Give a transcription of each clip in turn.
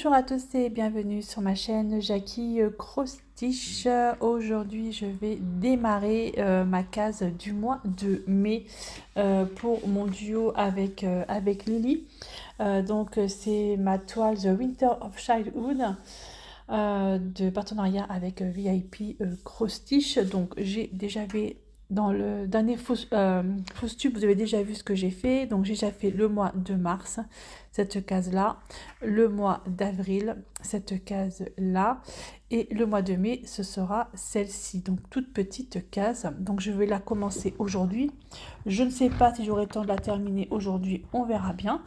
Bonjour à tous et bienvenue sur ma chaîne Jackie Crostiche. Aujourd'hui, je vais démarrer ma case du mois de mai pour mon duo avec Lily. Donc, c'est ma toile The Winter of Childhood de partenariat avec VIP Crostiche. Donc, j'ai déjà vu dans le dernier fausse tube, vous avez déjà vu ce que j'ai fait. Donc, j'ai déjà fait le mois de mars, cette case-là, le mois d'avril, cette case-là, et le mois de mai, ce sera celle-ci, donc toute petite case. Donc, je vais la commencer aujourd'hui. Je ne sais pas si j'aurai le temps de la terminer aujourd'hui, on verra bien.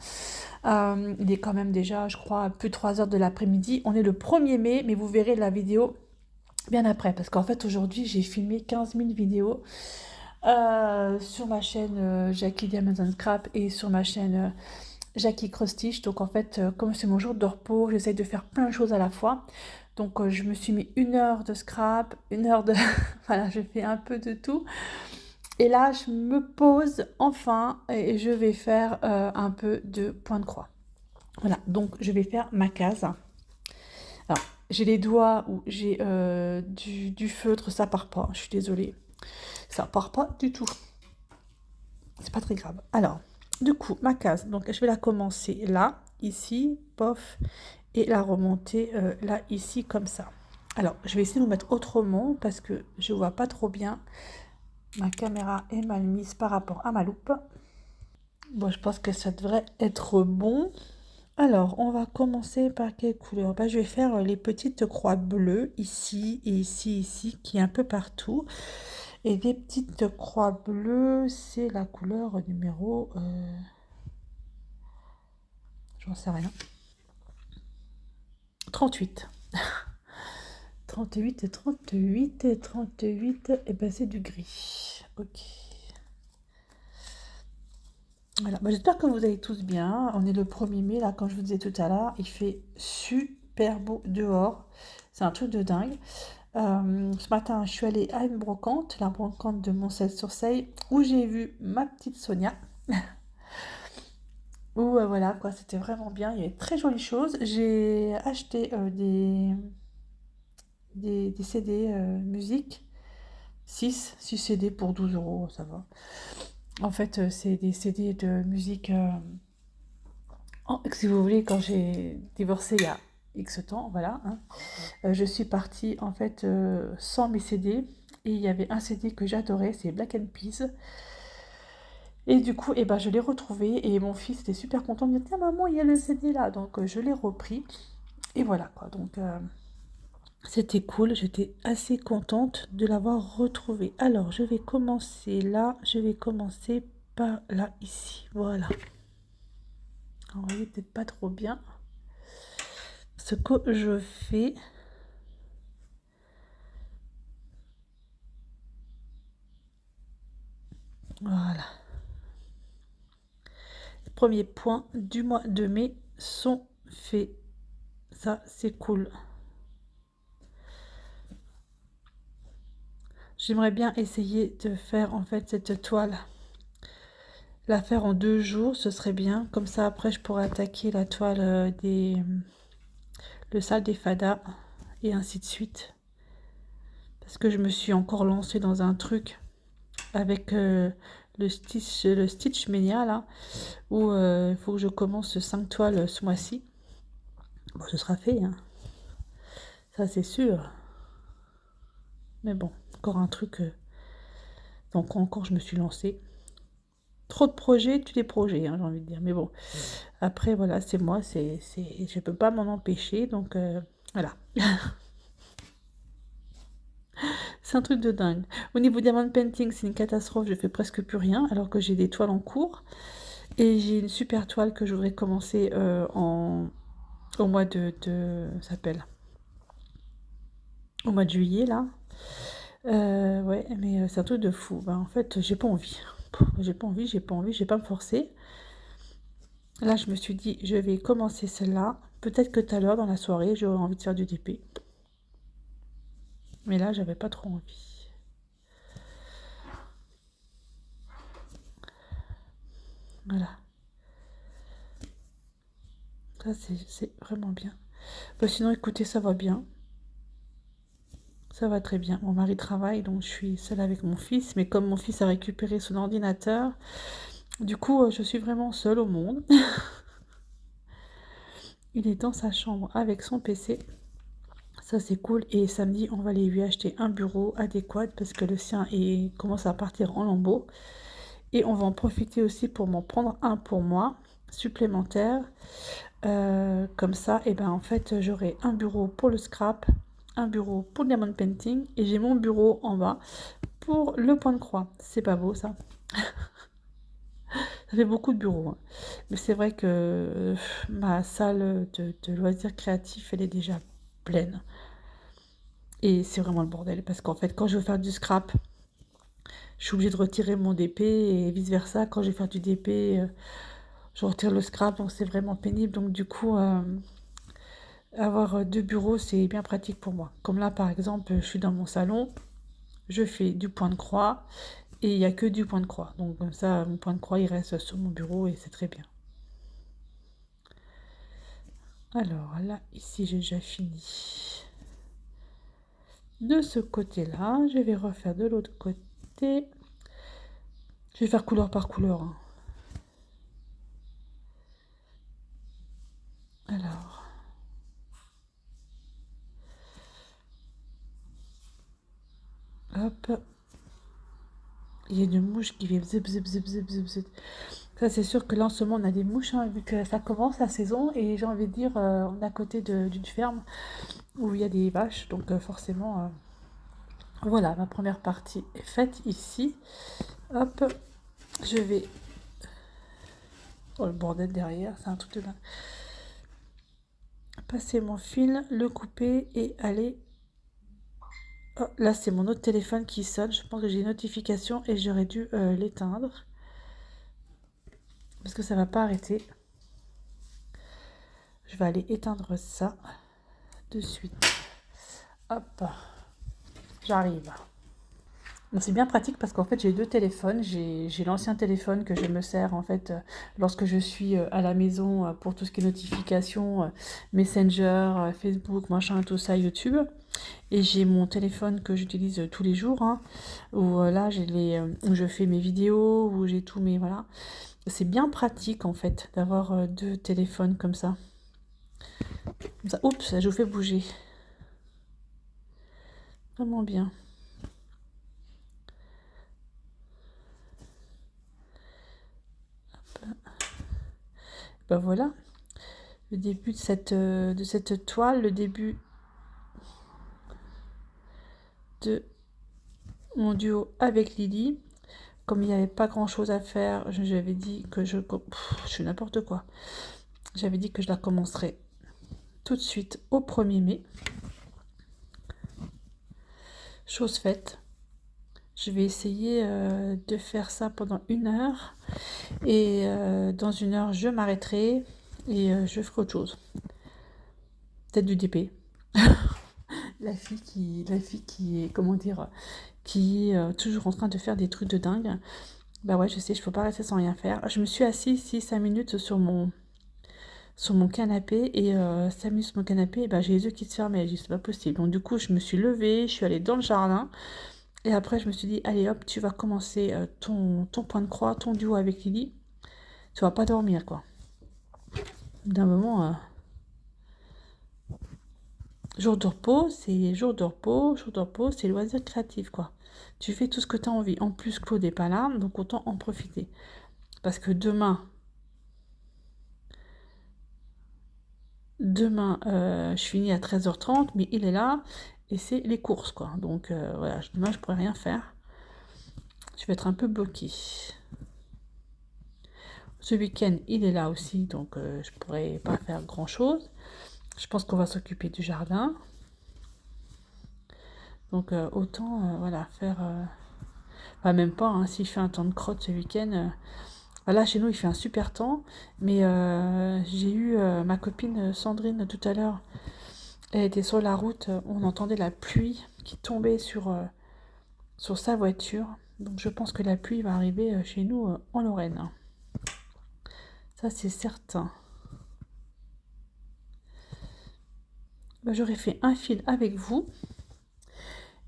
Il est quand même déjà, je crois, plus de 3 heures de l'après-midi. On est le 1er mai, mais vous verrez la vidéo bien après, parce qu'en fait, aujourd'hui, j'ai filmé 15 000 vidéos sur ma chaîne Jackie Diamonds and Scrap et sur ma chaîne Jackie Crostiche. Donc en fait, comme c'est mon jour de repos, j'essaye de faire plein de choses à la fois. Donc je me suis mis 1 heure de scrap, 1 heure de... voilà, je fais un peu de tout. Et là, je me pose enfin et je vais faire un peu de point de croix. Voilà, donc je vais faire ma case. Alors, j'ai les doigts où j'ai du feutre, ça part pas, je suis désolée. Ça part pas du tout. C'est pas très grave. Alors, du coup, ma case, donc je vais la commencer là, ici, pof, et la remonter là, ici, comme ça. Alors, je vais essayer de vous mettre autrement parce que je vois pas trop bien. Ma caméra est mal mise par rapport à ma loupe. Bon, je pense que ça devrait être bon. Alors, on va commencer par quelle couleur? Je vais faire les petites croix bleues ici et ici, ici, qui est un peu partout. Et des petites croix bleues, c'est la couleur numéro... j'en sais rien. 38. 38 et 38 et 38, et ben c'est du gris. Ok. Voilà, j'espère que vous allez tous bien. On est le 1er mai, là, comme je vous disais tout à l'heure. Il fait super beau dehors. C'est un truc de dingue. Ce matin, je suis allée à une brocante, la brocante de Moncel-sur-Seille, où j'ai vu ma petite Sonia. Où voilà, quoi, c'était vraiment bien. Il y avait de très jolies choses. J'ai acheté des CD musique. 6 CD pour 12 euros, ça va. En fait, c'est des CD de musique. Si vous voulez, quand j'ai divorcé il y a X temps, voilà, hein, je suis partie en fait sans mes CD. Et il y avait un CD que j'adorais, c'est Black and Peas. Et du coup, je l'ai retrouvé et mon fils était super content de me dire tiens maman, il y a le CD là. Donc je l'ai repris. Et voilà quoi. Donc c'était cool, j'étais assez contente de l'avoir retrouvé. Alors, je vais commencer là, je vais commencer par là, ici, voilà. Alors, vous voyez peut-être pas trop bien ce que je fais. Voilà. Les premiers points du mois de mai sont faits. Ça, c'est cool. J'aimerais bien essayer de faire en fait cette toile. La faire en 2 jours, ce serait bien. Comme ça, après, je pourrais attaquer la toile le sale des fadas et ainsi de suite. Parce que je me suis encore lancée dans un truc avec le Stitch Mania là, où il faut que je commence 5 toiles ce mois-ci. Bon, ce sera fait, hein. Ça c'est sûr. Mais bon, encore un truc. Donc encore je me suis lancée. Trop de projets, tous les projets, hein, j'ai envie de dire. Mais bon, après voilà, c'est moi, je peux pas m'en empêcher, donc voilà. C'est un truc de dingue. Au niveau diamond painting, c'est une catastrophe, je fais presque plus rien, alors que j'ai des toiles en cours. Et j'ai une super toile que je voudrais commencer au mois ça s'appelle au mois de juillet, là. Ouais, mais c'est un truc de fou. En fait, j'ai pas envie. J'ai pas envie, j'ai pas me forcer. Là, je me suis dit, je vais commencer celle-là. Peut-être que tout à l'heure, dans la soirée, j'aurai envie de faire du DP. Mais là, j'avais pas trop envie. Voilà. Ça, c'est vraiment bien. Bah, sinon, écoutez, ça va bien. Ça va très bien. Mon mari travaille, donc je suis seule avec mon fils. Mais comme mon fils a récupéré son ordinateur, du coup, je suis vraiment seule au monde. Il est dans sa chambre avec son PC. Ça, c'est cool. Et samedi, on va aller lui acheter un bureau adéquat parce que le sien commence à partir en lambeaux. Et on va en profiter aussi pour m'en prendre un pour moi, supplémentaire. Comme ça, et ben en fait, j'aurai un bureau pour le scrap, un bureau pour le diamond painting et j'ai mon bureau en bas pour le point de croix. C'est pas beau ça? Ça fait beaucoup de bureaux, hein. Mais c'est vrai que ma salle de loisirs créatifs, elle est déjà pleine. Et c'est vraiment le bordel parce qu'en fait, quand je veux faire du scrap, je suis obligée de retirer mon DP et vice versa. Quand je vais faire du DP, je retire le scrap, donc c'est vraiment pénible. Donc du coup, avoir deux bureaux, c'est bien pratique pour moi. Comme là, par exemple, je suis dans mon salon, je fais du point de croix et il n'y a que du point de croix. Donc comme ça, mon point de croix, il reste sur mon bureau et c'est très bien. Alors là, ici, j'ai déjà fini. De ce côté-là, je vais refaire de l'autre côté. Je vais faire couleur par couleur, hein. Alors, hop. Il y a une mouche qui fait zip, zip, zip, zip, zip, zip. Ça, c'est sûr que là, en ce moment, on a des mouches, hein, vu que ça commence la saison. Et j'ai envie de dire, on est à côté d'une ferme où il y a des vaches. Donc, forcément, voilà, ma première partie est faite ici. Hop, je vais... Oh, le bordel derrière, c'est un truc de dingue. Passer mon fil, le couper et aller... Oh, là, c'est mon autre téléphone qui sonne. Je pense que j'ai une notification et j'aurais dû l'éteindre. Parce que ça va pas arrêter. Je vais aller éteindre ça de suite. Hop, j'arrive. Donc c'est bien pratique parce qu'en fait j'ai deux téléphones. J'ai l'ancien téléphone que je me sers en fait lorsque je suis à la maison pour tout ce qui est notifications, Messenger, Facebook, machin, tout ça, YouTube. Et j'ai mon téléphone que j'utilise tous les jours, hein, où là où je fais mes vidéos, où j'ai tous mes... Voilà. C'est bien pratique en fait d'avoir deux téléphones comme ça. Oups, je vous fais bouger. Vraiment bien. Ben voilà, le début de cette toile, le début de mon duo avec Lily. Comme il n'y avait pas grand chose à faire, j'avais dit que je fais n'importe quoi. J'avais dit que je la commencerai tout de suite au 1er mai. Chose faite. Je vais essayer de faire ça pendant 1 heure. Et dans 1 heure, je m'arrêterai et je ferai autre chose. Peut-être du DP. La fille qui est, comment dire, qui est toujours en train de faire des trucs de dingue. Bah ouais, je sais, je peux pas rester sans rien faire. Je me suis assise 5 minutes sur mon canapé et 5 minutes sur mon canapé, et bah, j'ai les yeux qui se fermaient. J'ai dit, c'est pas possible. Donc du coup, je me suis levée, je suis allée dans le jardin et après, je me suis dit, allez hop, tu vas commencer ton point de croix, ton duo avec Lily. Tu vas pas dormir, quoi. D'un moment... Jour de repos, c'est jour de repos, c'est loisir créatif, quoi. Tu fais tout ce que tu as envie. En plus, Claude n'est pas là, donc autant en profiter. Parce que demain, je finis à 13h30, mais il est là, et c'est les courses, quoi. Donc voilà, demain, je pourrais rien faire. Je vais être un peu bloquée. Ce week-end, il est là aussi, donc je pourrais pas faire grand-chose. Je pense qu'on va s'occuper du jardin. Donc autant, voilà, faire... Enfin, même pas, hein, s'il fait un temps de crotte ce week-end... Là, chez nous, il fait un super temps, mais j'ai eu ma copine Sandrine tout à l'heure. Elle était sur la route, on entendait la pluie qui tombait sur sa voiture. Donc je pense que la pluie va arriver chez nous en Lorraine. Ça, c'est certain. bah, j'aurai fait un fil avec vous.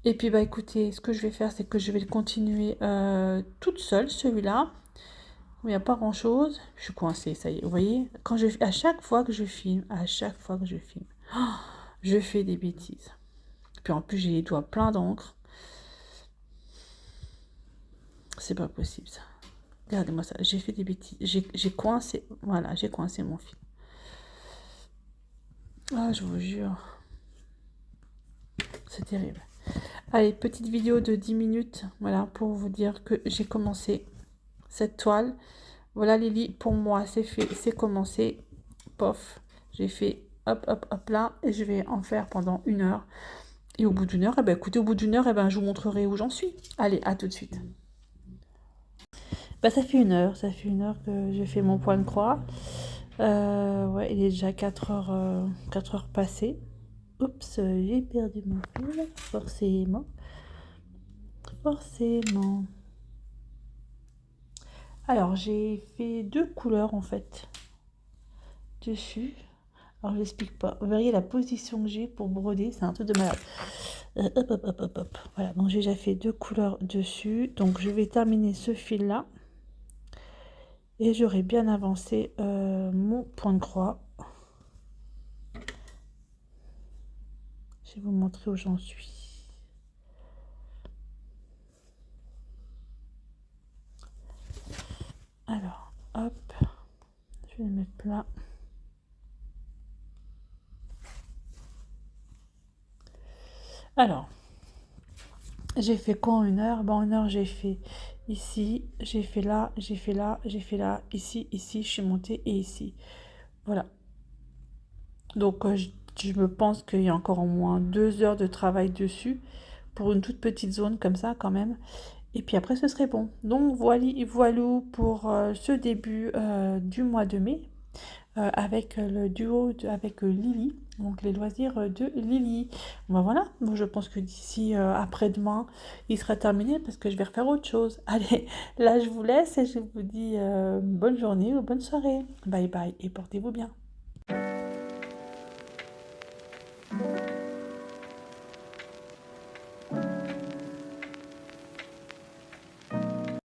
Et puis bah écoutez, ce que je vais faire, c'est que je vais le continuer toute seule, celui-là. Il n'y a pas grand-chose. Je suis coincée, ça y est. Vous voyez, à chaque fois que je filme, je fais des bêtises. Puis en plus, j'ai les doigts pleins d'encre. C'est pas possible ça. Regardez-moi ça, j'ai fait des bêtises. J'ai coincé, voilà, j'ai coincé mon fil. Ah, je vous jure. C'est terrible. Allez, petite vidéo de 10 minutes, voilà, pour vous dire que j'ai commencé cette toile. Voilà Lily, pour moi c'est fait, c'est commencé. Pof, j'ai fait hop, hop, hop là, et je vais en faire pendant 1 heure. Et au bout d'une heure, eh ben, écoutez, au bout d'une heure, eh ben, je vous montrerai où j'en suis. Allez, à tout de suite. Bah, ça fait 1 heure, que j'ai fait mon point de croix. Ouais, il est déjà 4 heures passées. Oups, j'ai perdu mon fil, forcément. Forcément. Alors, j'ai fait 2 couleurs en fait dessus. Alors, je l'explique pas. Vous verriez la position que j'ai pour broder, c'est un truc de malade. Hop, hop, hop, hop, hop. Voilà, donc j'ai déjà fait 2 couleurs dessus. Donc, je vais terminer ce fil-là. Et j'aurai bien avancé mon point de croix. Je vais vous montrer où j'en suis. Alors, hop. Je vais le mettre là. Alors, j'ai fait quoi en 1 heure? Bon, en 1 heure, j'ai fait ici, j'ai fait là, j'ai fait là, j'ai fait là, ici, ici, je suis montée et ici. Voilà. Donc, je me pense qu'il y a encore au moins 2 heures de travail dessus pour une toute petite zone comme ça quand même. Et puis après, ce serait bon. Donc, voilà pour ce début du mois de mai. Avec le duo avec Lily, donc les loisirs de Lily. Ben voilà, bon, je pense que d'ici après-demain, il sera terminé parce que je vais refaire autre chose. Allez, là je vous laisse et je vous dis bonne journée ou bonne soirée. Bye bye et portez-vous bien.